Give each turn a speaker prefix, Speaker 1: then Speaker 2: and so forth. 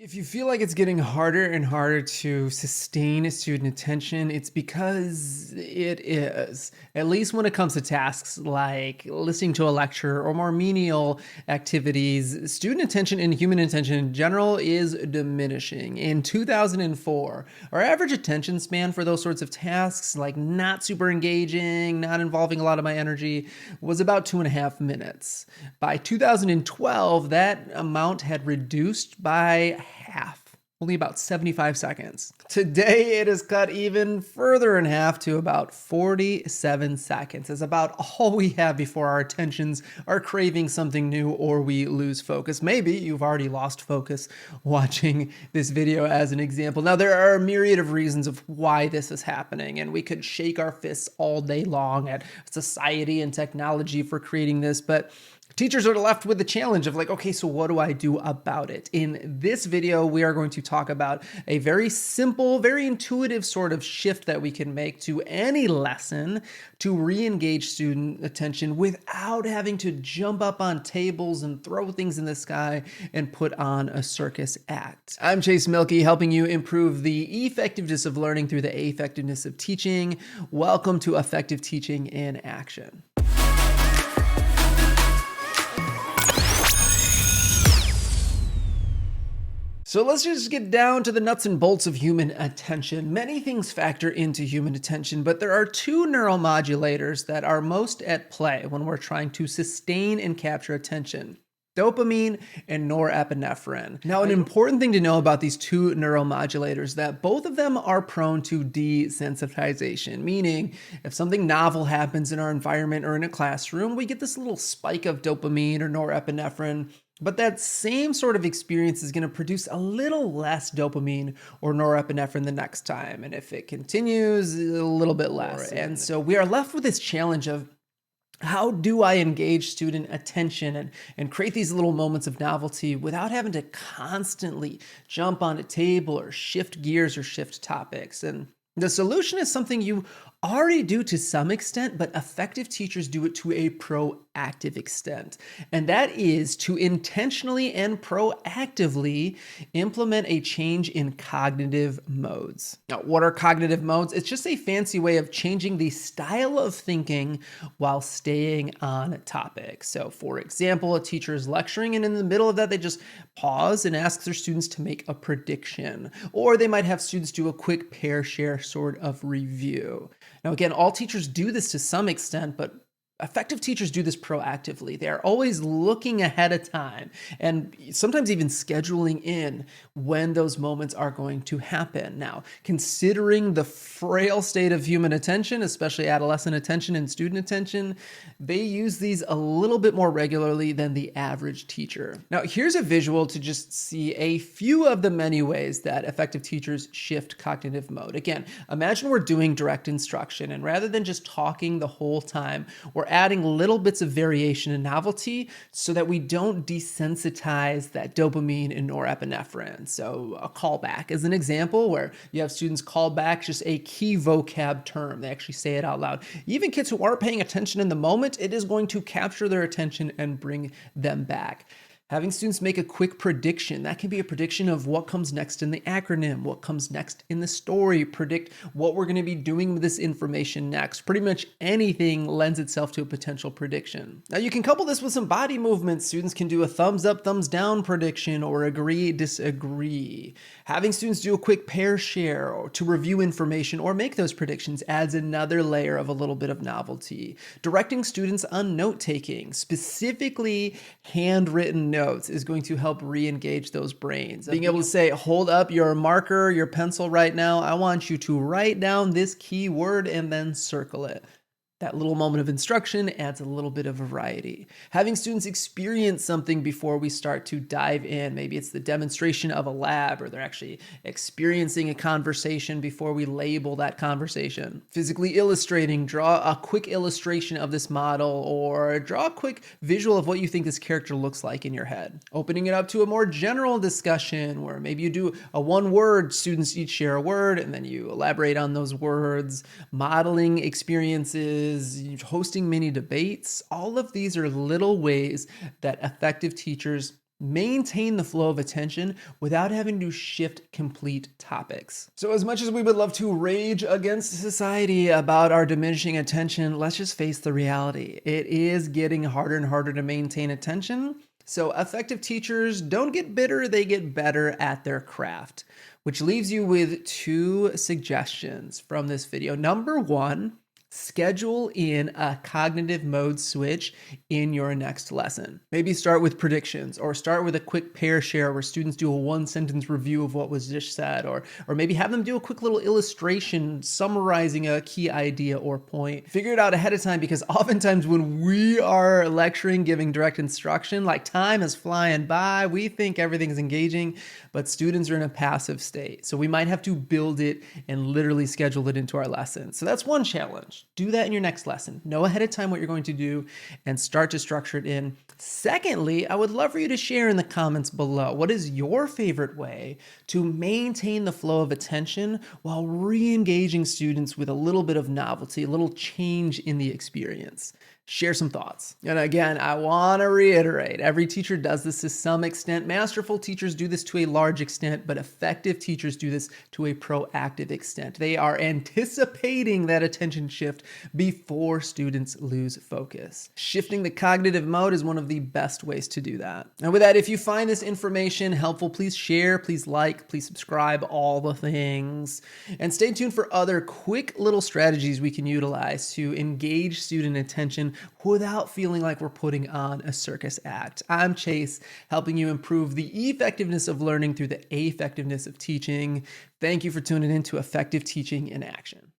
Speaker 1: If you feel like it's getting harder and harder to sustain student attention, it's because it is. At least when it comes to tasks like listening to a lecture or more menial activities, student attention and human attention in general is diminishing. In 2004, our average attention span for those sorts of tasks, like not super engaging, not involving a lot of my energy, was about 2.5 minutes. By 2012, that amount had reduced by half, only about 75 seconds. Today, it is cut even further in half to about 47 seconds. It's about all we have before our attentions are craving something new or we lose focus. Maybe you've already lost focus watching this video as an example. Now, there are a myriad of reasons of why this is happening, and we could shake our fists all day long at society and technology for creating this, but teachers are left with the challenge of like, okay, so what do I do about it? In this video, we are going to talk about a very simple, very intuitive sort of shift that we can make to any lesson to re-engage student attention without having to jump up on tables and throw things in the sky and put on a circus act. I'm Chase Milkey, helping you improve the effectiveness of learning through the effectiveness of teaching. Welcome to Effective Teaching in Action. So let's just get down to the nuts and bolts of human attention. Many things factor into human attention, but there are two neuromodulators that are most at play when we're trying to sustain and capture attention: dopamine and norepinephrine. Now, an important thing to know about these two neuromodulators is that both of them are prone to desensitization, meaning if something novel happens in our environment or in a classroom, we get this little spike of dopamine or norepinephrine. But that same sort of experience is going to produce a little less dopamine or norepinephrine the next time. And if it continues, a little bit less. And so we are left with this challenge of, how do I engage student attention and create these little moments of novelty without having to constantly jump on a table or shift gears or shift topics? And the solution is something you already do to some extent, but effective teachers do it to a proactive extent. And that is to intentionally and proactively implement a change in cognitive modes. Now, what are cognitive modes? It's just a fancy way of changing the style of thinking while staying on topic. So for example, a teacher is lecturing and in the middle of that, they just pause and ask their students to make a prediction. Or they might have students do a quick pair share sort of review. Now, again, all teachers do this to some extent, but effective teachers do this proactively. They are always looking ahead of time and sometimes even scheduling in when those moments are going to happen. Now, considering the frail state of human attention, especially adolescent attention and student attention, they use these a little bit more regularly than the average teacher. Now, here's a visual to just see a few of the many ways that effective teachers shift cognitive mode. Again, imagine we're doing direct instruction, and rather than just talking the whole time, we're adding little bits of variation and novelty so that we don't desensitize that dopamine and norepinephrine. So a callback is an example where you have students call back just a key vocab term. They actually say it out loud. Even kids who aren't paying attention in the moment, it is going to capture their attention and bring them back. Having students make a quick prediction. That can be a prediction of what comes next in the acronym, what comes next in the story, predict what we're going to be doing with this information next. Pretty much anything lends itself to a potential prediction. Now, you can couple this with some body movements. Students can do a thumbs up, thumbs down prediction or agree, disagree. Having students do a quick pair share or to review information or make those predictions adds another layer of a little bit of novelty. Directing students on note-taking, specifically handwritten notes, is going to help re-engage those brains. Being able to say, hold up your marker, your pencil right now. I want you to write down this key word and then circle it. That little moment of instruction adds a little bit of variety. Having students experience something before we start to dive in. Maybe it's the demonstration of a lab, or they're actually experiencing a conversation before we label that conversation. Physically illustrating, draw a quick illustration of this model, or draw a quick visual of what you think this character looks like in your head. Opening it up to a more general discussion where maybe you do a one word, students each share a word, and then you elaborate on those words. Modeling experiences, hosting mini debates. All of these are little ways that effective teachers maintain the flow of attention without having to shift complete topics. So as much as we would love to rage against society about our diminishing attention, let's just face the reality. It is getting harder and harder to maintain attention. So effective teachers don't get bitter, they get better at their craft, which leaves you with 2 suggestions from this video. Number 1, schedule in a cognitive mode switch in your next lesson. Maybe start with predictions, or start with a quick pair share where students do a 1-sentence review of what was just said, or maybe have them do a quick little illustration summarizing a key idea or point. Figure it out ahead of time, because oftentimes when we are lecturing, giving direct instruction, like, time is flying by, we think everything's engaging, but students are in a passive state. So we might have to build it and literally schedule it into our lesson. So that's one challenge. Do that in your next lesson. Know ahead of time what you're going to do and start to structure it in. Secondly, I would love for you to share in the comments below, what is your favorite way to maintain the flow of attention while re-engaging students with a little bit of novelty, a little change in the experience? Share some thoughts. And again, I want to reiterate, every teacher does this to some extent. Masterful teachers do this to a large extent, but effective teachers do this to a proactive extent. They are anticipating that attention shift before students lose focus. Shifting the cognitive mode is one of the best ways to do that. And with that, if you find this information helpful, please share, please like, please subscribe, all the things. And stay tuned for other quick little strategies we can utilize to engage student attention without feeling like we're putting on a circus act. I'm Chase, helping you improve the effectiveness of learning through the effectiveness of teaching. Thank you for tuning in to Effective Teaching in Action.